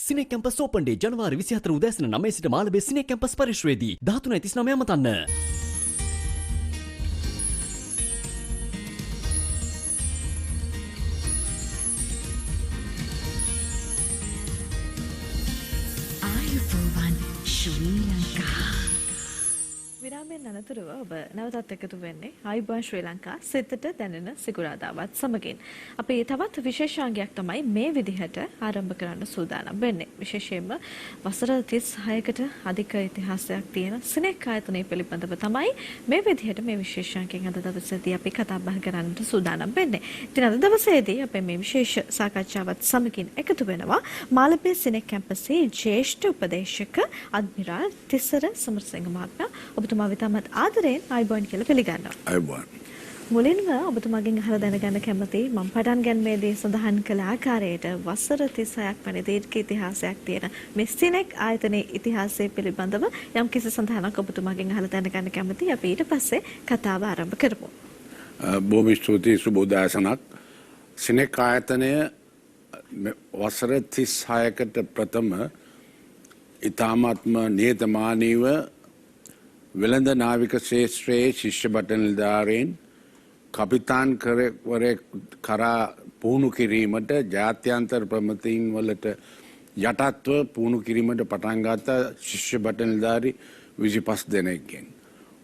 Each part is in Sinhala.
සිනේ කැම්පස් ඕපන් ඩේ ජනවාරි 24 උදෑසන 9 සිට මාළඹේ සිනේ කැම්පස් පරිශ්‍රයේදී 13:39 අමතන්න. විරාමයෙන් අනතුරුව ඔබ නැවතත් එකතු වෙන්නේ ආයුබෝවන් ශ්‍රී ලංකා සිතට දැනෙන සිකුරාදාවත් සමගින්. අපි තවත් විශේෂාංගයක් තමයි මේ විදිහට ආරම්භ කරන්න සූදානම් වෙන්නේ. විශේෂයෙන්ම වසර 36කට අධික ඉතිහාසයක් තියෙන සිනෙක් ආයතනය පිළිබඳව තමයි මේ විදිහට මේ විශේෂාංගයෙන් අද දවසේදී අපි කතා බහ කරන්නට සූදානම් වෙන්නේ. ඉතින් අද දවසේදී අපි මේ විශේෂ සාකච්ඡාවත් සමගින් එකතු වෙනවා මාළඹේ සිනෙක් කැම්පසයේ ජ්‍යෙෂ්ඨ උපදේශක අද්මිරාල් තිසර සමරසිංහ මහත්මයා. ඔබතුමා විතමත් ආදරයෙන් ආයුබෝවන් කියලා පිළිගන්නවා. ආයුබෝවන්. මුලින්ම ඔබතුමාගෙන් අහලා දැනගන්න කැමතියි මම පටන් ගැනීමේදී සඳහන් කළ ආකාරයට වසර 36ක් වැනි දීර්ඝ ඉතිහාසයක් තියෙන මේ සිනෙක් ආයතනයේ ඉතිහාසය පිළිබඳව යම් කිසි සඳහනක් ඔබතුමාගෙන් අහලා දැනගන්න කැමතියි. අපි ඊට පස්සේ කතාව ආරම්භ කරමු. බොහොම ස්තුතියි සුබෝදෑසනක්. සිනෙක් ආයතනය වසර 36කට ප්‍රථම ඉතාමත්ම නියතමානීව වෙළඳ නාවික ශේෂ්ත්‍රයේ ශිෂ්‍ය බටනිලධාරීන් කපිතාන් කරවරයෙක් කරා පුහුණු කිරීමට ජාත්‍යන්තර ප්‍රමතීන් වලට යටත්ව පුහුණු කිරීමට පටන් ගත්ත ශිෂ්‍ය බටනිලධාරී 25 දෙනෙක්ගෙන්.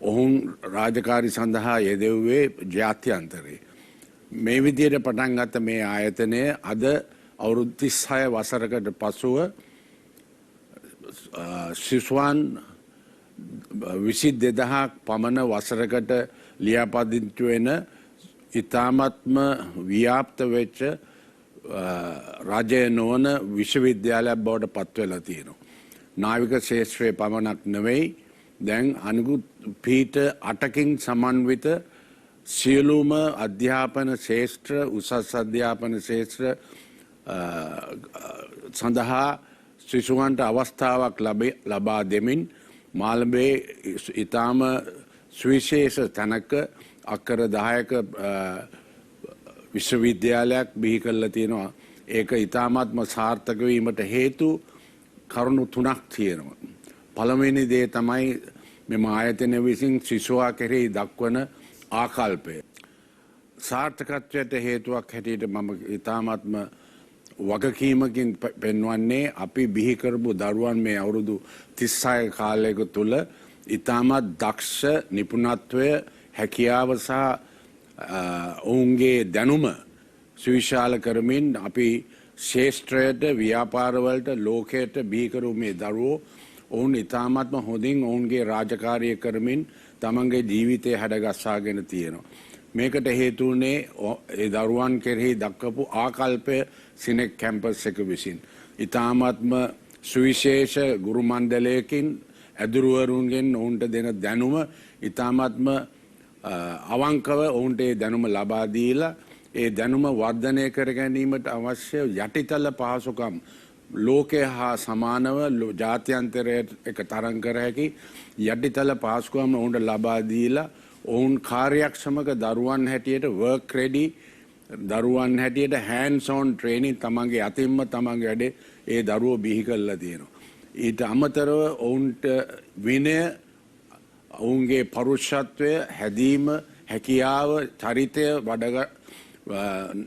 ඔවුන් රාජකාරී සඳහා යෙදුවේ ජාත්‍යන්තරේ. මේ විදිහට පටන් ගත්ත මේ ආයතනය අද අවුරුදු 36 වසරකට පසුව සිසුවන් 22,000ක් පමණ වසරකට ලියාපදිංචි වෙන ඉතාමත්ම ව්‍යාප්ත වෙච්ච රජය නොවන විශ්වවිද්‍යාලයක් බවට පත් වෙලා තියෙනවා. නාවික ශාස්ත්‍රයේ පමණක් නෙවෙයි දැන් අනිකුත් පීඨ 8කින් සමන්විත සියලුම අධ්‍යාපන ශාස්ත්‍ර උසස් අධ්‍යාපන ශාස්ත්‍ර සඳහා සිසුවන්ට අවස්ථාවක් ලබා දෙමින් මාළඹේ ඉතාම සුවිශේෂ තැනක අක්කර 10ක විශ්වවිද්‍යාලයක් බිහි කරලා තියෙනවා. ඒක ඉතාමත්ම සාර්ථක වීමට හේතු කරුණු 3ක් තියෙනවා. පළවෙනි දේ තමයි මෙම ආයතනය විසින් සිසුවා කෙරෙහි දක්වන ආකල්පය. සාර්ථකත්වයට හේතුවක් හැටියට මම ඉතාමත්ම වගකීමකින් පෙන්වන්නේ අපි බිහි කරපු දරුවන් මේ අවුරුදු 36 කාලයක තුල ඉතාමත් දක්ෂ නිපුණත්වය හැකියාව සහ ඔවුන්ගේ දැනුම සුවිශාල කරමින් අපි ශාස්ත්‍රයට ව්‍යාපාරවලට ලෝකයට බිහි කරපු මේ දරුවෝ ඔවුන් ඉතාමත්ම හොඳින් ඔවුන්ගේ රාජකාරිය කරමින් තමන්ගේ ජීවිතය හැඩගස්සාගෙන තියෙනවා. මේකට හේතු වුණේ ඒ දරුවන් කෙරෙහි දක්වපු ආකල්පය සිනෙක් කැම්පස් එක විසින්. ඉතාමත්ම සුවිශේෂ ගුරු මණ්ඩලයකින් ඇදුරුවරුන්ගෙන් ඔවුන්ට දෙන දැනුම ඉතාමත්ම අවංකව ඔවුන්ට ඒ දැනුම ලබා දීලා ඒ දැනුම වර්ධනය කර ගැනීමට අවශ්‍ය යටිතල පහසුකම් ලෝකය හා සමානව ජාත්‍යන්තරයට එක තරම් කර හැකි යටිතල පහසුකම් ඔවුන්ට ලබා දීලා ඔවුන් කාර්යක්ෂමක දරුවන් හැටියට වර්ක් රෙඩි දරුවන් හැටියට hands on training තමන්ගේ අතින්ම තමන්ගේ වැඩේ ඒ දරුවෝ බිහි කරලා තියෙනවා. ඊට අමතරව ඔවුන්ට විනය ඔවුන්ගේ පෞරුෂත්වය හැදීම හැකියාව චරිතය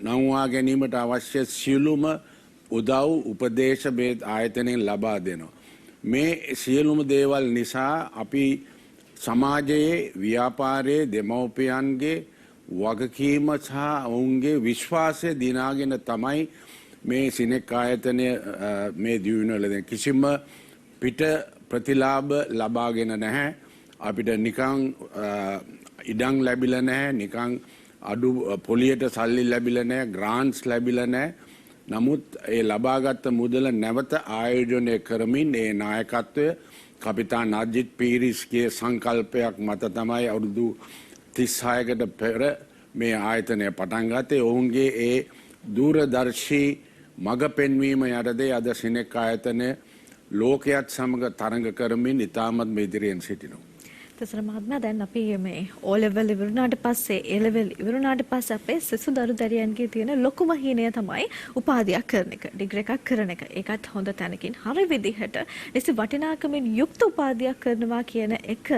නංවා ගැනීමට අවශ්‍ය සියලුම උදව් උපදේශ බේද ආයතනයෙන් ලබා දෙනවා. මේ සියලුම දේවල් නිසා අපි සමාජයේ ව්‍යාපාරයේ දෙමව්පියන්ගේ වගකීම සහ ඔවුන්ගේ විශ්වාසය දිනාගෙන තමයි මේ සිනෙක් ආයතනය මේ දියුණුවල දෙන කිසිම පිට ප්‍රතිලාභ ලබාගෙන නැහැ. අපිට නිකන් ඉඩම් ලැබිලා නැහැ, නිකන් අඩු පොලියට සල්ලි ලැබිලා නැහැ, ග්‍රාන්ට්ස් ලැබිලා නැහැ. නමුත් ඒ ලබාගත් මුදල නැවත ආයෝජනය කරමින් ඒ නායකත්වය කපිතාන් අජිත් පීරිස්ගේ සංකල්පයක් මත තමයි අවුරුදු 36කට පෙර මේ ආයතනය පටන් ගත්තේ. ඔවුන්ගේ ඒ දූරදර්ශී මඟ පෙන්වීම යටතේ අද සිනෙක් ආයතනය ලෝකයක් සමග තරඟ කරමින් ඉතාමත් ඉදිරියෙන් සිටිනවා. තිසර මහත්මයා දැන් අපි මේ O level ඉවරුණාට පස්සේ A level ඉවරුණාට පස්සේ අපේ සිසු දරු දැරියන්ගේ තියෙන ලොකුම හීනය තමයි උපාධියක් කරන එක, ඩිග්‍රී එකක් කරන එක. ඒකත් හොඳ තැනකින් හරි විදිහට නිසි වටිනාකමින් යුක්ත උපාධියක් කරනවා කියන එක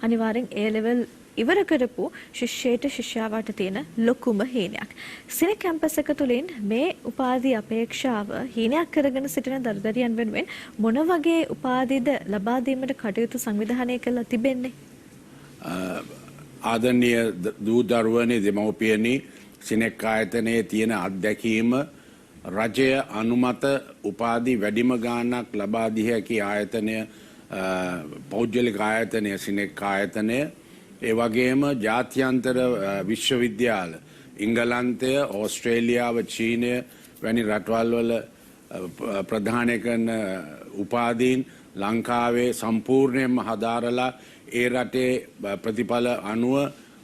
අනිවාර්යෙන් A level ඉවර කරපු ශිෂ්‍යයට ශිෂ්‍යාවට තියෙන ලොකුම හීනයක්. සිනි කැම්පස් එක තුළින් මේ උපාධි අපේක්ෂාව හීනයක් කරගෙන සිටින දරුදරියන් වෙනුවෙන් මොන වගේ උපාධිද ලබා දීමට කටයුතු සංවිධානය කරලා තිබෙන්නේ? ආදරණීය දූ දරුවනේ දෙමව්පියනි, සිනෙක් ආයතනයේ තියෙන අත්දැකීම රජය අනුමත උපාධි වැඩිම ගාණක් ලබා දී හැකි ආයතනය පෞද්ගලික ආයතනය සිනෙක් ආයතනය. ඒ වගේම ජාත්‍යන්තර විශ්වවිද්‍යාල ඉංගලන්තය, ඕස්ට්‍රේලියාව, චීනය වැනි රටවල් වල ප්‍රධානය කරන උපාධීන් ලංකාවේ සම්පූර්ණයෙන්ම හදාරලා ඒ රටේ ප්‍රතිඵල අනුව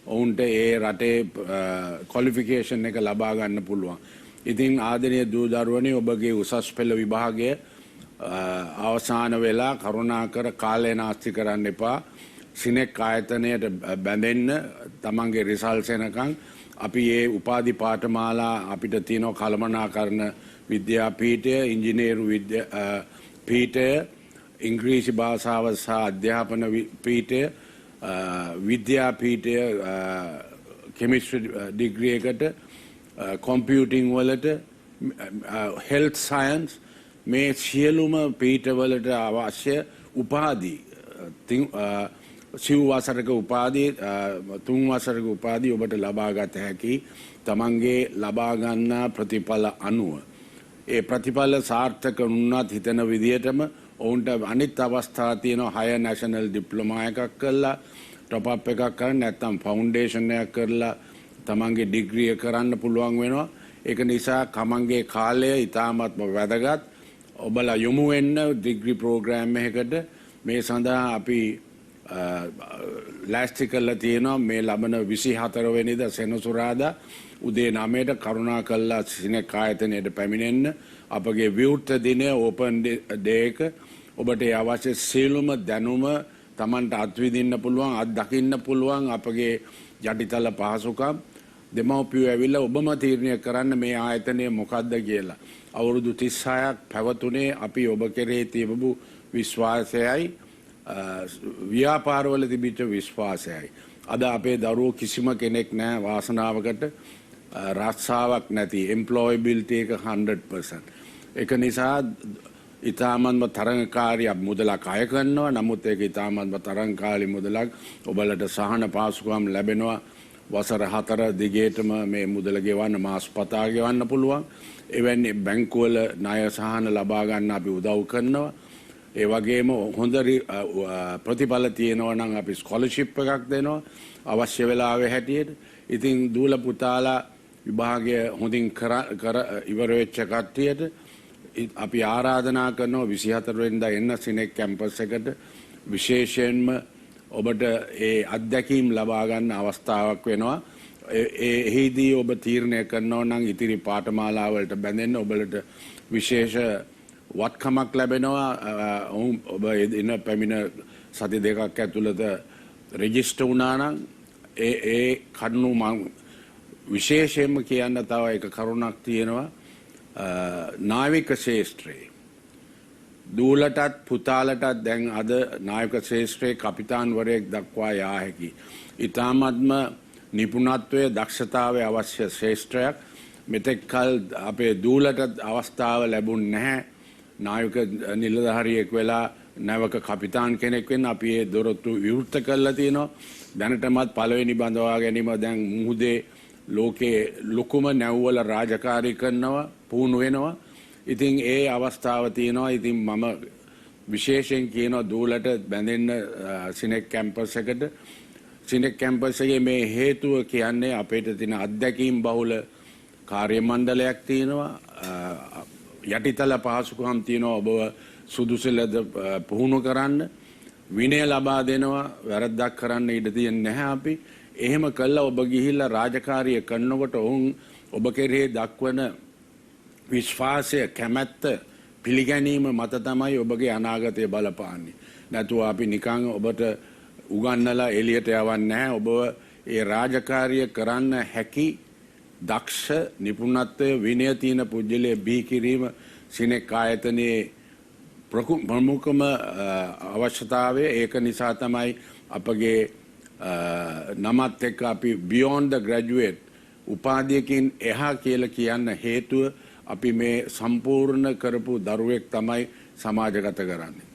ඔවුන්ට ඒ රටේ ක්වොලිෆිකේෂන් එක ලබා ගන්න පුළුවන්. ඉතින් ආදරණීය දූ දරුවනේ, ඔබගේ උසස් පෙළ විභාගය අවසාන වෙලා කරුණාකර කාලය නාස්ති කරන්න එපා. සිනෙක් ආයතනයට බැඳෙන්න. තමන්ගේ රිසල්ට්ස් එනකන් අපි මේ උපාධි පාඨමාලා අපිට තියෙන කළමනාකරණ විද්‍යාපීඨය, ඉංජිනේරු පීඨය, ඉංග්‍රීසි භාෂාව සහ අධ්‍යාපන පීඨය, විද්‍යාපීඨය, කෙමිස්ට්‍රි ඩිග්‍රී එකට, කොම්පියුටිං වලට, හෙල්ත් සයන්ස්, මේ සියලුම පීඨවලට අවශ්‍ය උපාධි සිව් වසරක උපාධි, 3 වසරක උපාධි ඔබට ලබා ගත හැකි තමන්ගේ ලබා ගන්නා ප්‍රතිඵල අනුව. ඒ ප්‍රතිඵල සාර්ථක වුණත් හිතන විදිහටම ඔවුන්ට අනිත් අවස්ථා තියෙනවා. හයර් නැෂනල් ඩිප්ලෝමා එකක් කරලා ටොප් අප් එකක් කරන්න, නැත්නම් ෆවුන්ඩේෂන් එකක් කරලා තමන්ගේ ඩිග්‍රී එක කරන්න පුළුවන් වෙනවා. ඒක නිසා තමන්ගේ කාලය ඉතාමත්ම වැදගත්. ඔබලා යොමු වෙන්න ඩිග්‍රී ප්‍රෝග්‍රෑම් එකකට. මේ සඳහා අපි ලෑස්ති කරලා තියෙනවා මේ ලබන 24 වෙනිදා සෙනසුරාදා උදේ 9ට කරුණා කළා සිනෙක් ආයතනයට පැමිණෙන්න. අපගේ විවෘත දිනය ඕපන් ඩේ එක. ඔබට අවශ්‍ය සියලුම දැනුම Tamanට අත්විඳින්න පුළුවන්, අත්දකින්න පුළුවන් අපගේ යටිතල පහසුකම්. දෙමව්පියෝ ඇවිල්ලා ඔබම තීරණය කරන්න මේ ආයතනය මොකක්ද කියලා. අවුරුදු 36ක් පැවතුනේ අපි ඔබ කෙරෙහි තිබු විශ්වාසයයි, ව්‍යාපාරවල තිබිච්ච විශ්වාසයයි. අද අපේ දරුවෝ කිසිම කෙනෙක් නැහැ වාසනාවකට රස්සාවක් නැති, එම්ප්ලොයබිලිටි එක 100%. ඒක නිසා ඉතාමත්ම තරඟකාරී මුදලක් අය කරනවා. නමුත් ඒක ඉතාමත්ම තරඟකාරී මුදලක්. ඔබලට සහන පාසුකම් ලැබෙනවා. වසර 4 දිගටම මේ මුදල ගෙවන්න, මාස 7 ගෙවන්න පුළුවන්. එවැනි බැංකුවල ණය සහන ලබා ගන්න අපි උදව් කරනවා. ඒ වගේම හොඳ ප්‍රතිඵල තියෙනවා නම් අපි ස්කෝලර්ෂිප් එකක් දෙනවා අවශ්‍ය වෙලාවෙ හැටියට. ඉතින් දූල පුතාලා විභාගය හොඳින් ඉවර වෙච්ච කට්ටියට අපි ආරාධනා කරනවා 24 වෙනිදා එන්න සිනෙක් කැම්පස් එකට. විශේෂයෙන්ම ඔබට ඒ අත්දැකීම් ලබා ගන්න අවස්ථාවක් වෙනවා. එහිදී ඔබ තීරණය කරනවා නම් ඉතිරි පාඨමාලා වලට බැඳෙන්න ඔබලට විශේෂ වත්කමක් ලැබෙනවා. ඔබ එන පැමිණ සති දෙකක් ඇතුළත රෙජිස්ටර් වුණා නම් ඒ කරුණු මම විශේෂයෙන්ම කියන්න තව එක කරුණක් තියෙනවා. නාවික ශාස්ත්‍රයේ දූලටත් පුතාලටත් දැන් අද නායක ශාස්ත්‍රයේ කපිතාන්වරයෙක් දක්වා යා හැකි ඉතාමත්ම නිපුණත්වය, දක්ෂතාවය අවශ්‍ය ශාස්ත්‍රයක්. මෙතෙක් කල අපේ දූලට අවස්ථාව ලැබුණ නැහැ. නායක නිලධාරියෙක් වෙලා නැවක කපිතාන් කෙනෙක් වෙන්න අපි ඒ දොරටු විවෘත කරලා තියෙනවා. දැනටමත් පළවෙනි බඳවා ගැනීම දැන් මුහුදේ ලෝකයේ ලොකුම නැව්වල රාජකාරී කරනවා, පුහුණු වෙනවා. ඉතින් ඒ අවස්ථාව තියෙනවා. ඉතින් මම විශේෂයෙන් කියනවා දූලට බැඳෙන්න සිනෙක් කැම්පස් එකට. සිනෙක් කැම්පස් එකේ මේ හේතුව කියන්නේ අපේට තියෙන අත්දැකීම් බහුල කාර්ය මණ්ඩලයක් තියෙනවා. යටිතල පහසුකම් තියෙනවා ඔබ සුදුසු ලෙස පුහුණු කරන්න. විනය ලබා දෙනවා. වැරද්දක් කරන්න ඉඩ තියෙන්නේ නැහැ අපි. එහෙම කළා ඔබ ගිහිල්ලා රාජකාරිය කරනකොට ඔබ කෙරෙහි දක්වන විශ්වාසය, කැමැත්ත, පිළිගැනීම මත තමයි ඔබගේ අනාගතය බලපාන්නේ. නැතුව අපි නිකන් ඔබට උගන්නලා එළියට යවන්නේ නැහැ. ඔබ ඒ රාජකාරිය කරන්න හැකි දක්ෂ නිපුණත්වය විනය තියෙන පුජ්‍යලයේ බිහි කිරීම සිනෙක් ආයතනයේ ප්‍රමුඛම අවශ්‍යතාවය. ඒක නිසා තමයි අපගේ නමත් එක්ක අපි beyond the graduate උපාධියකින් එහා කියලා කියන්න හේතුව අපි මේ සම්පූර්ණ කරපු දරුවෙක් තමයි සමාජගත කරන්නේ.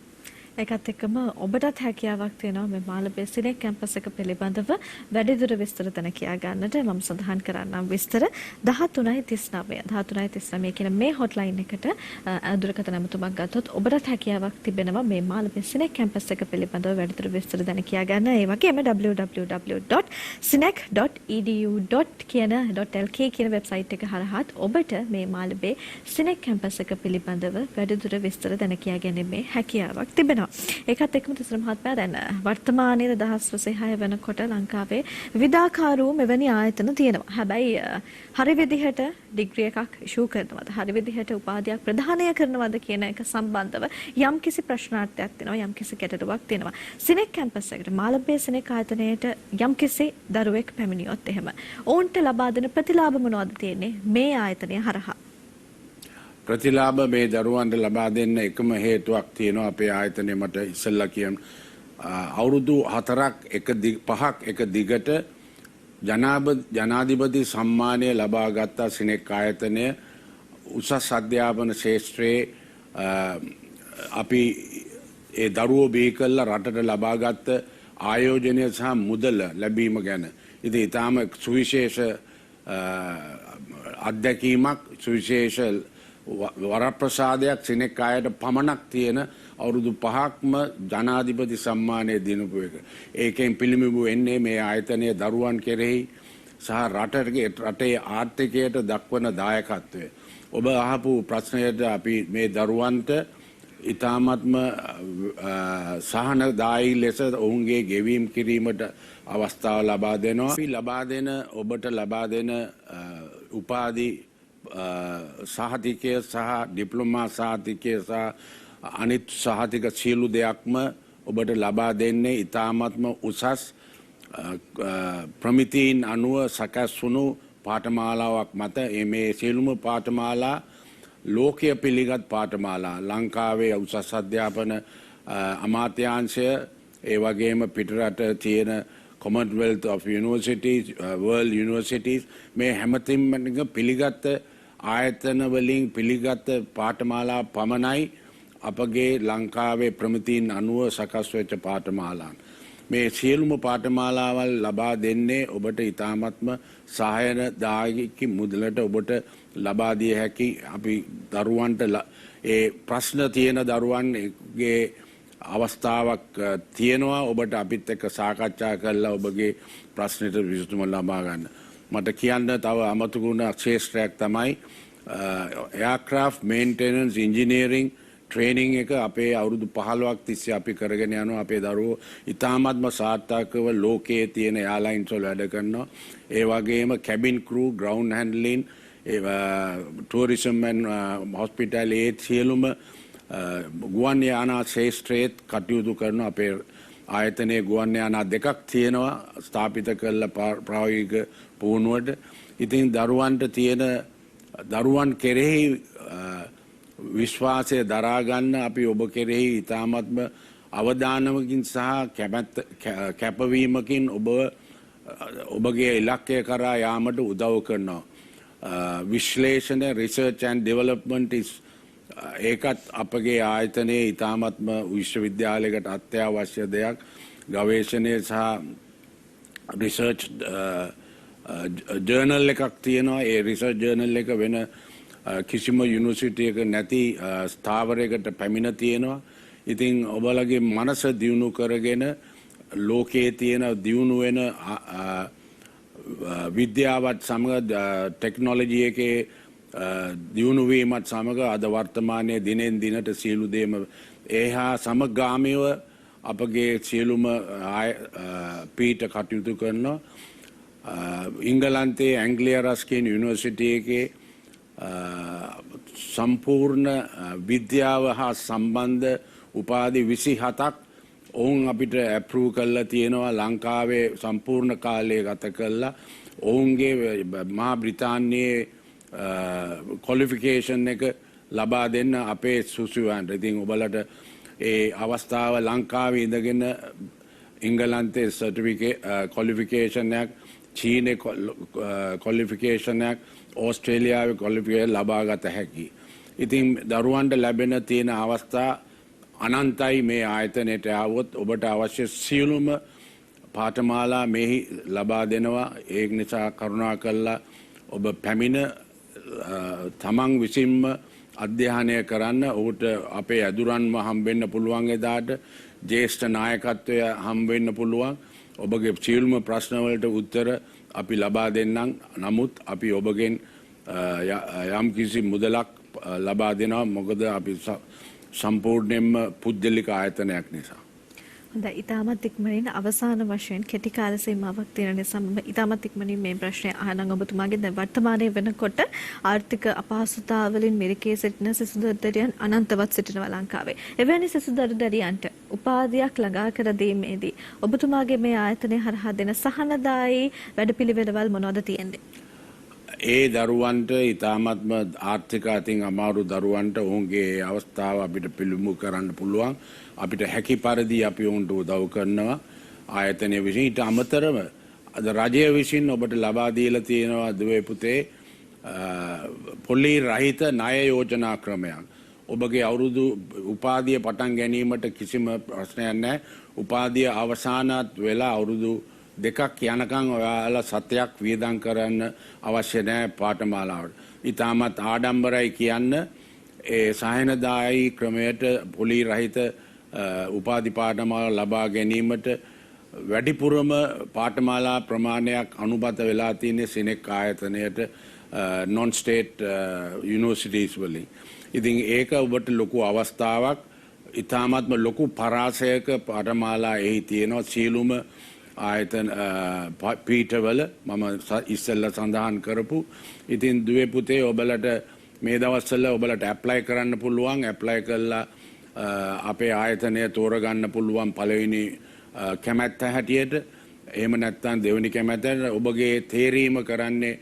ඒකත් එක්කම ඔබටත් හැකියාවක් තියෙනවා මේ මාළඹේ සිනෙක් කැම්පස් එක පිළිබඳව වැඩිදුර විස්තර දැන කියා ගන්නට. මම සඳහන් කරන්නම් විස්තර 1339 කියන මේ හොට්ලයින් එකට දුරකථන ඇමතුමක් ගත්තොත් ඔබටත් හැකියාවක් තිබෙනවා මේ මාළඹේ සිනෙක් කැම්පස් එක පිළිබඳව වැඩිදුර විස්තර දැන කියා ගන්න. ඒ වගේම www.sinek.edu.lk කියන වෙබ්සයිට් එක හරහාත් ඔබට මේ මාළඹේ සිනෙක් කැම්පස් එක පිළිබඳව වැඩිදුර විස්තර දැන කියා ගැනීමේ හැකියාවක් තිබෙනවා. ඒකත් එක්කම තිසර මහත්මයා දැන් වර්තමානයේ 2026 වෙනකොට ලංකාවේ විවිධාකාර වූ මෙවැනි ආයතන තියෙනවා. හැබැයි හරි විදිහට ඩිග්‍රී එකක් ඉෂුව කරනවද, හරි විදිහට උපාධියක් ප්‍රදානය කරනවද කියන එක සම්බන්ධව යම්කිසි ප්‍රශ්නාර්ථයක් තියෙනවා, යම්කිසි ගැටලුවක් තියෙනවා. සිනෙක් කැම්පස් එකට මාළඹේ සිනෙක් ආයතනයට යම්කිසි දරුවෙක් පැමිණියොත් එහෙම ඔවුන්ට ලබා දෙන ප්‍රතිලාභ මොනවද තියෙන්නේ මේ ආයතනය හරහා? ප්‍රතිලාභ මේ දරුවන්ට ලබා දෙන්න එකම හේතුවක් තියෙනවා. අපේ ආයතනයේ මට ඉස්සෙල්ලා කියන අවුරුදු 5ක් එක දිගට ජනාධිපති සම්මානය ලබා ගත්ත සිනෙක් ආයතනය උසස් අධ්‍යාපන ශාස්ත්‍රයේ අපි ඒ දරුවෝ බිහි කළා රටට ලබා ගත්ත ආයෝජනය සහ මුදල ලැබීම ගැන ඉතින් ඊටාම සුවිශේෂ අත්දැකීමක්, සුවිශේෂ වරප්‍රසාදයක් සිනෙක් අයට පමණක් තියෙන අවුරුදු 5ක්ම ජනාධිපති සම්මානය දිනපු එක. ඒකෙන් පිළිඹු වෙන්නේ මේ ආයතනයේ දරුවන් කෙරෙහි සහ රටේ ආර්ථිකයට දක්වන දායකත්වය. ඔබ අහපු ප්‍රශ්නයට අපි මේ දරුවන්ට ඉතාමත්ම සහනදායී ලෙස ඔවුන්ගේ ගෙවීම් කිරීමට අවස්ථාව ලබා දෙනවා. අපි ඔබට ලබා දෙන උපාධි සහතිකය සහ ඩිප්ලෝමා සහතිකය සහ අනිත් සහතික සියලු දෙයක්ම ඔබට ලබා දෙන්නේ ඉතාමත්ම උසස් ප්‍රමිතීන් අනුව සකස් වුණු පාඨමාලාවක් මත. මේ සියලුම පාඨමාලා ලෝකීය පිළිගත් පාඨමාලා. ලංකාවේ උසස් අධ්‍යාපන අමාත්‍යාංශය ඒ වගේම පිටරට තියෙන Commonwealth of Universities, World Universities මේ හැමතින්ම පිළිගත් ආයතන වලින් පිළිගත් පාඨමාලා පමණයි අපගේ ලංකාවේ ප්‍රමිතීන් අනුව සකස් වෙච්ච පාඨමාලාන්. මේ සියලුම පාඨමාලාවල් ලබා දෙන්නේ ඔබට ඉතාමත්ම සහායදායක මුදලට ඔබට ලබා දිය හැකි. අපි දරුවන්ට ඒ ප්‍රශ්න තියෙන දරුවන්ගේ අවස්ථාවක් තියෙනවා. ඔබට අපිත් එක්ක සාකච්ඡා කරලා ඔබගේ ප්‍රශ්නෙට විසඳුම ලබා ගන්න. මට කියන්න තව අමතකුණ ක්ෂේත්‍රයක් තමයි aircraft maintenance engineering ට්‍රේනිං එක අපේ අවුරුදු 15ක් තිස්සේ අපි කරගෙන යනවා. අපේ දරුවෝ ඉතාමත්ම සාර්ථකව ලෝකයේ තියෙන එයාලයින්ස් වල වැඩ කරනවා. ඒ වගේම cabin crew, ground handling, tourism and hospitality සියලුම ගුවන් යානා ශාස්ත්‍රයේත් කටයුතු කරන අපේ ආයතනයේ ගුවන් යානා දෙකක් තියෙනවා ස්ථාපිත කළ ප්‍රායෝගික පුහුණුවට. ඉතින් දරුවන් කෙරෙහි විශ්වාසය දරා ගන්න අපි ඔබ කෙරෙහි ඉතාමත්ම අවදානමකින් සහ කැපවීමකින් ඔබගේ ඉලක්කය කරා යාමට උදව් කරනවා. විශ්ලේෂණ, research and development ඒකත් අපගේ ආයතනයේ ඉතාමත්ම විශ්වවිද්‍යාලයකට අත්‍යවශ්‍ය දෙයක්. ගවේෂණය සහ රිසර්ච් ජර්නල් එකක් තියෙනවා. ඒ රිසර්ච් ජර්නල් එක වෙන කිසිම යුනිවර්සිටි එක නැති ස්ථාවරයකට පැමිණ තියෙනවා. ඉතින් ඔබලගේ මනස දියුණු කරගෙන ලෝකයේ තියෙන දියුණු වෙන විද්‍යාවත් සමග ටෙක්නොලොජි එකේ දියුණු වීමත් සමග අද වර්තමානයේ දිනෙන් දිනට සියලු දේම ඒහා සමගාමීව අපගේ සියලුම පීඨ කටයුතු කරනවා. ඉංගලන්තයේ ඇන්ග්ලියා රස්කින් යුනිවර්සිටි එකේ සම්පූර්ණ විද්‍යාව හා සම්බන්ධ උපාධි 27ක් ඔවුන් අපිට ඇප්‍රූව් කරලා තියෙනවා ලංකාවේ සම්පූර්ණ කාලය ගත කරලා ඔවුන්ගේ මහා බ්‍රිතාන්‍යයේ ක්වොලිෆිකේෂන් එක ලබා දෙන්න අපේ සුසුවන්ට. ඉතින් ඔබලට ඒ අවස්ථාව ලංකාවේ ඉඳගෙන ඉංගලන්තයේ ක්වොලිෆිකේෂන් එකක්, චීනයේ ක්වොලිෆිකේෂන් එකක්, ඕස්ට්‍රේලියාවේ ක්වොලිෆිකේෂන් ලබා ගත හැකියි. ඉතින් දරුවන්ට ලැබෙන තියෙන අවස්ථා අනන්තයි මේ ආයතනයට ආවොත් ඔබට අවශ්‍ය සියලුම පාඨමාලා මෙහි ලබා දෙනවා. ඒක නිසා කරුණා කරලා ඔබ පැමිණ තමන් විසින්ම අධ්‍යයනය කරන්න. ඔහුට අපේ ඇදුරන්ම හම්බෙන්න පුළුවන්, එදාට ජ්‍යෙෂ්ඨ නායකත්වය හම්බෙන්න පුළුවන්. ඔබගේ සියලුම ප්‍රශ්නවලට උත්තර අපි ලබා දෙන්නම්. නමුත් අපි ඔබගෙන් යම් කිසි මුදලක් ලබා දෙනවා. මොකද අපි සම්පූර්ණයෙන්ම පුද්ගලික ආයතනයක් නිසා. හොඳයි, ඉතාමත් ඉක්මනින් අවසාන වශයෙන් කෙටි කාල සීමාවක් තියෙන නිසා මම ඉතාමත් ඉක්මනින් මේ ප්‍රශ්නය අහනම් ඔබතුමාගේ. දැන් වර්තමානයේ වෙනකොට ආර්ථික අපහසුතාවලින් මිරිකී සිටින සිසු දරුදරියන් අනන්තවත් සිටිනවා ලංකාවේ. එවැනි සිසු දරුදරියන්ට උපාධියක් ළඟා කර දීමේදී ඔබතුමාගේ මේ ආයතනය හරහා දෙන සහනදායී වැඩපිළිවෙළවල් මොනවද තියෙන්නේ? ඒ දරුවන්ට ඉතාමත්ම ආර්ථික අතින් අමාරු දරුවන්ට ඔවුන්ගේ අවස්ථාව අපිට පිළිඹු කරන්න පුළුවන්. අපිට හැකි පරිදි අපි ඔවුන්ට උදව් කරනවා ආයතනය විසින්. ඊට අමතරව අද රජය විසින් ඔබට ලබා දීලා තියෙනවා දුවේ පුතේ පොලි රහිත ණය යෝජනා ක්‍රමයක්. ඔබගේ අවුරුදු උපාධිය පටන් ගැනීමට කිසිම ප්‍රශ්නයක් නැහැ. උපාධිය අවසානත් වෙලා අවුරුදු දෙකක් යනකම් ඔයාලා සතයක් වියදම් කරන්න අවශ්‍ය නැහැ පාඨමාලාවට. ඉතාමත් ආඩම්බරයි කියන්න ඒ සහනදායී ක්‍රමයට පොලි රහිත උපාධි පාඨමාලා ලබා ගැනීමට වැඩිපුරම පාඨමාලා ප්‍රමාණයක් අනුබත වෙලා තියෙන සිනෙක් ආයතනයට non state universities වලින්. ඉතින් ඒක ඔබට ලොකු අවස්ථාවක්. ඉතාමත්ම ලොකු පරාසයක පාඨමාලා එහි තියෙනවා. සියලුම ආයතන පීඨවල මම ඉස්සෙල්ලා සඳහන් කරපු. ඉතින් දුවේ පුතේ ඔබලට මේ දවස්වල ඔබලට ඇප්ලයි කරන්න පුළුවන්. ඇප්ලයි කළා අපේ ආයතනය තෝරගන්න පුළුවන් පළවෙනි කැමැත්ත හැටියට. එහෙම නැත්නම් දෙවෙනි කැමැත්ත. ඔබගේ තේරීම කරන්නේ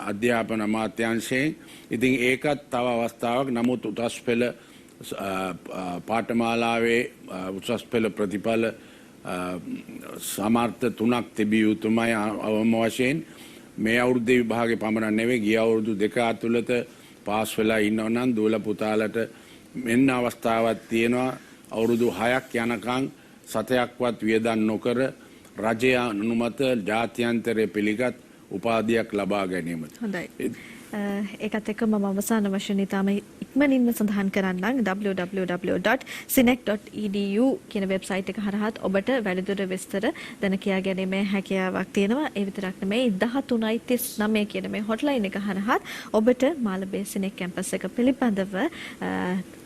අධ්‍යාපන අමාත්‍යාංශයෙන්. ඉතින් ඒකත් තව අවස්ථාවක්. නමුත් උසස් පෙළ පාඨමාලාවේ උසස් පෙළ ප්‍රතිඵල සමර්ථ 3ක් තිබිය යුතුමයි අවම වශයෙන්. මේ අවුරුද්දේ විභාගේ පමණ නෙවෙයි, ගිය අවුරුදු 2 ඇතුළත පාස් වෙලා ඉන්නව නම් දූල පුතාලට මෙන්න අවස්ථාවක් තියෙනවා. අවුරුදු 6ක් යනකම් සතයක්වත් වියදම් නොකර රජය අනුමත ජාත්‍යන්තරයේ පිළිගත් උපාධියක් ලබා ගැනීමට. හොඳයි. ඒකත් එක්ක මම අවසාන වශයෙන් ඊටම ඉක්මනින්ම සඳහන් කරන්නම් www.sinek.edu කියන වෙබ්සයිට් එක හරහාත් ඔබට වැඩිදුර විස්තර දැන කියා ගැනීමේ හැකියාවක් තියෙනවා. ඒ විතරක් නෙමෙයි 1339 කියන මේ හොට්ලයින් එක හරහාත් ඔබට මාළඹේ සිනෙක් කැම්පස් එක පිළිබඳව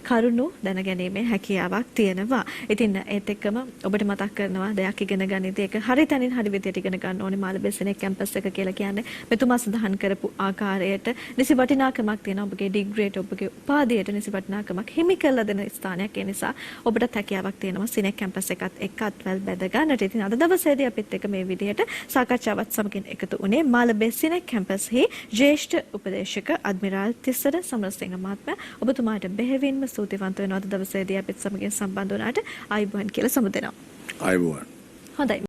කරුණු දැනගැනීමේ හැකියාවක් තියෙනවා. ඉතින් ඒත් එක්කම ඔබට මතක් කරනවා දෙයක් ඉගෙන ගනිද්දී ඒක හරි තැනින් හරි විදියට ඉගෙන ගන්න ඕනේ. මාළඹේ සිනෙක් කැම්පස් එක කියලා කියන්නේ මෙතුමා සඳහන් කරපු ආකාරයට නිසි වටිනාකමක් තියෙනවා. ඔබගේ ඩිග්‍රියට ඔබගේ උපාධියට නිසි වටිනාකමක් හිමි කරලා දෙන ස්ථානයක්. ඒ නිසා ඔබට හැකියාවක් තියෙනවා සිනෙක් කැම්පස් එකත් එක්කත් වැල් බැඳ ගන්නට. ඉතින් අද දවසේදී අපිත් එක්ක මේ විදියට සාකච්ඡාවත් සමගින් එකතු වුණේ මාළඹේ සිනෙක් කැම්පස්ෙහි ජ්‍යෙෂ්ඨ උපදේශක අඩ්මිරාල් තිස්සර සමරසිංහ මහත්මයා. ඔබතුමාට බෙහෙවින්ම ස්තුතිවන්ත වෙනවා අද දවසේදී අපිත් සමගින් සම්බන්ධ වුණාට. ආයුබෝවන් කියලා සමුදෙනවා. ආයුබෝවන්. හොඳයි.